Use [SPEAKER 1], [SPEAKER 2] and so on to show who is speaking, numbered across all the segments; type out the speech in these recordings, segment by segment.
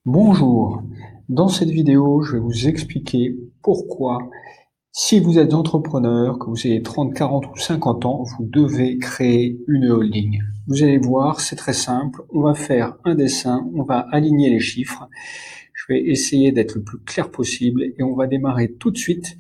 [SPEAKER 1] Bonjour, dans cette vidéo, je vais vous expliquer pourquoi, si vous êtes entrepreneur, que vous ayez 30, 40 ou 50 ans, vous devez créer une holding. Vous allez voir, c'est très simple, on va faire un dessin, on va aligner les chiffres, je vais essayer d'être le plus clair possible et on va démarrer tout de suite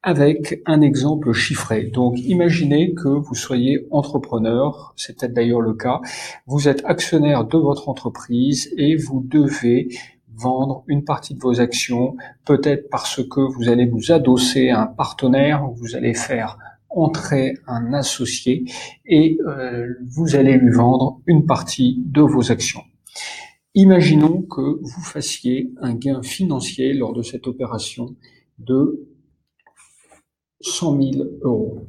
[SPEAKER 1] avec un exemple chiffré. Donc, imaginez que vous soyez entrepreneur, c'est peut-être d'ailleurs le cas, vous êtes actionnaire de votre entreprise et vous devez vendre une partie de vos actions, peut-être parce que vous allez vous adosser à un partenaire, vous allez faire entrer un associé et vous allez lui vendre une partie de vos actions. Imaginons que vous fassiez un gain financier lors de cette opération de 100 000 euros.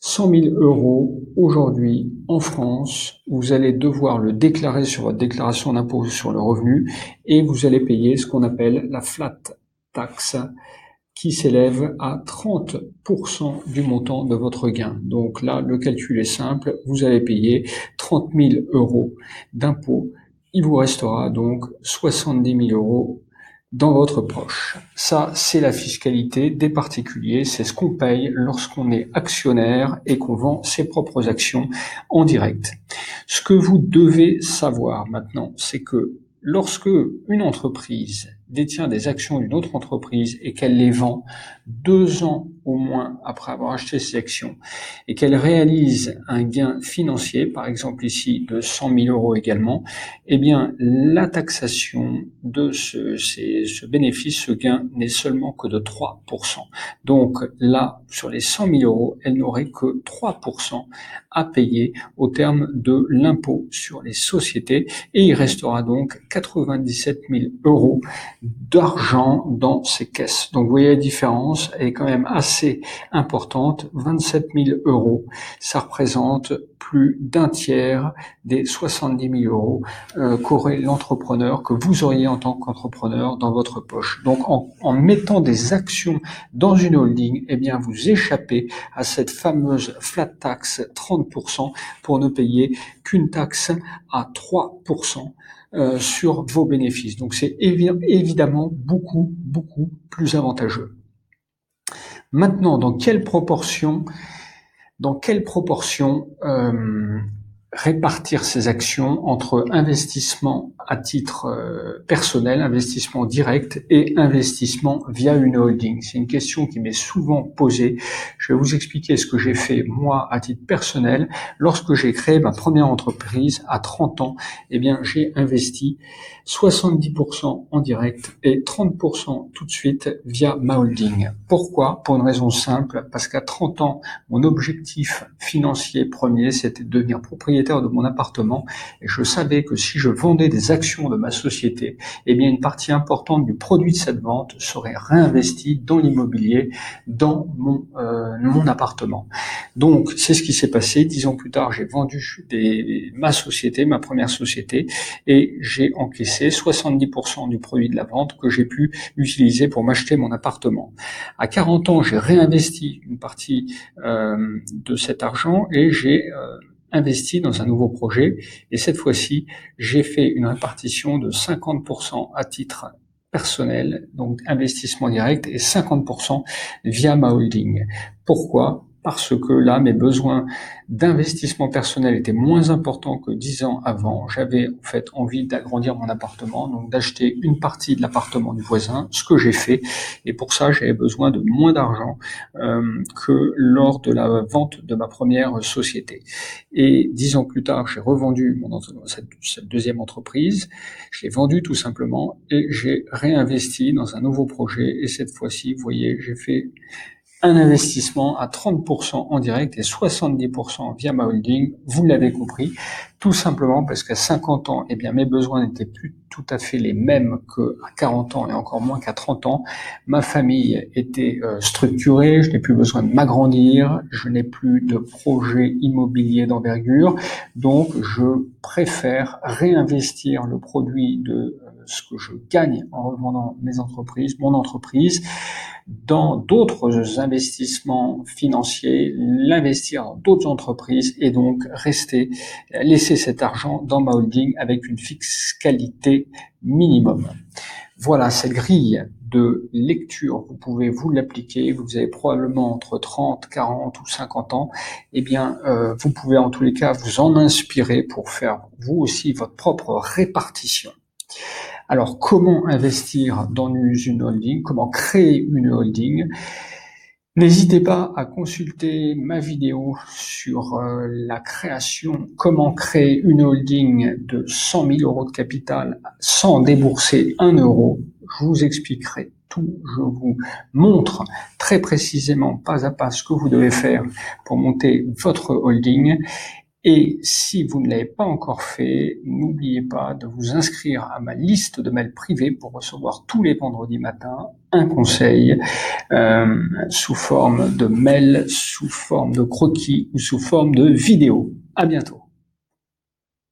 [SPEAKER 1] 100 000 euros, aujourd'hui, en France, vous allez devoir le déclarer sur votre déclaration d'impôt sur le revenu et vous allez payer ce qu'on appelle la flat tax qui s'élève à 30% du montant de votre gain. Donc là, le calcul est simple, vous allez payer 30 000 euros d'impôt. Il vous restera donc 70 000 euros dans votre poche. Ça, c'est la fiscalité des particuliers, c'est ce qu'on paye lorsqu'on est actionnaire et qu'on vend ses propres actions en direct. Ce que vous devez savoir maintenant, c'est que lorsque une entreprise détient des actions d'une autre entreprise et qu'elle les vend 2 ans au moins après avoir acheté ces actions et qu'elle réalise un gain financier, par exemple ici de 100 000 euros également, eh bien la taxation de ce bénéfice, ce gain, n'est seulement que de 3%. Donc là, sur les 100 000 euros, elle n'aurait que 3% à payer au terme de l'impôt sur les sociétés et il restera donc 97 000 euros d'argent dans ses caisses. Donc vous voyez la différence, elle est quand même assez importante. 27 000 euros, ça représente plus d'un tiers des 70 000 euros qu'aurait l'entrepreneur, que vous auriez en tant qu'entrepreneur dans votre poche. Donc en mettant des actions dans une holding, eh bien vous échappez à cette fameuse flat tax 30% pour ne payer qu'une taxe à 3%. Sur vos bénéfices. Donc c'est évidemment beaucoup plus avantageux. Maintenant, dans quelle proportion répartir ces actions entre investissement à titre personnel, investissement direct et investissement via une holding? C'est une question qui m'est souvent posée. Je vais vous expliquer ce que j'ai fait moi à titre personnel. Lorsque j'ai créé ma première entreprise à 30 ans, eh bien j'ai investi 70% en direct et 30% tout de suite via ma holding. Pourquoi? Pour une raison simple, parce qu'à 30 ans, mon objectif financier premier, c'était de devenir propriétaire de mon appartement et je savais que si je vendais des actions de ma société, eh bien une partie importante du produit de cette vente serait réinvestie dans l'immobilier, dans mon appartement. Donc c'est ce qui s'est passé. 10 ans plus tard, j'ai vendu ma société, ma première société, et j'ai encaissé 70% du produit de la vente que j'ai pu utiliser pour m'acheter mon appartement. À 40 ans, j'ai réinvesti une partie de cet argent et j'ai investi dans un nouveau projet et cette fois-ci, j'ai fait une répartition de 50% à titre personnel, donc investissement direct, et 50% via ma holding. Pourquoi? Parce que là, mes besoins d'investissement personnel étaient moins importants que 10 ans avant. J'avais en fait envie d'agrandir mon appartement, donc d'acheter une partie de l'appartement du voisin, ce que j'ai fait, et pour ça, j'avais besoin de moins d'argent que lors de la vente de ma première société. Et 10 ans plus tard, j'ai revendu cette deuxième entreprise, je l'ai vendue tout simplement, et j'ai réinvesti dans un nouveau projet, et cette fois-ci, vous voyez, j'ai fait un investissement à 30% en direct et 70% via ma holding, vous l'avez compris, tout simplement parce qu'à 50 ans, eh bien, mes besoins n'étaient plus tout à fait les mêmes qu'à 40 ans et encore moins qu'à 30 ans. Ma famille était structurée, je n'ai plus besoin de m'agrandir, je n'ai plus de projet immobilier d'envergure, donc je préfère réinvestir le produit de ce que je gagne en revendant mon entreprise, dans d'autres investissements financiers, l'investir dans d'autres entreprises et donc laisser cet argent dans ma holding avec une fiscalité minimum. Voilà, cette grille de lecture, vous pouvez vous l'appliquer, vous avez probablement entre 30, 40 ou 50 ans, vous pouvez en tous les cas vous en inspirer pour faire vous aussi votre propre répartition. Alors, comment investir dans une holding? Comment créer une holding? N'hésitez pas à consulter ma vidéo sur la création, comment créer une holding de 100 000 euros de capital sans débourser 1 euro. Je vous expliquerai tout, je vous montre très précisément pas à pas ce que vous devez faire pour monter votre holding. Et si vous ne l'avez pas encore fait, n'oubliez pas de vous inscrire à ma liste de mails privés pour recevoir tous les vendredis matins un conseil sous forme de mail, sous forme de croquis ou sous forme de vidéo. À bientôt.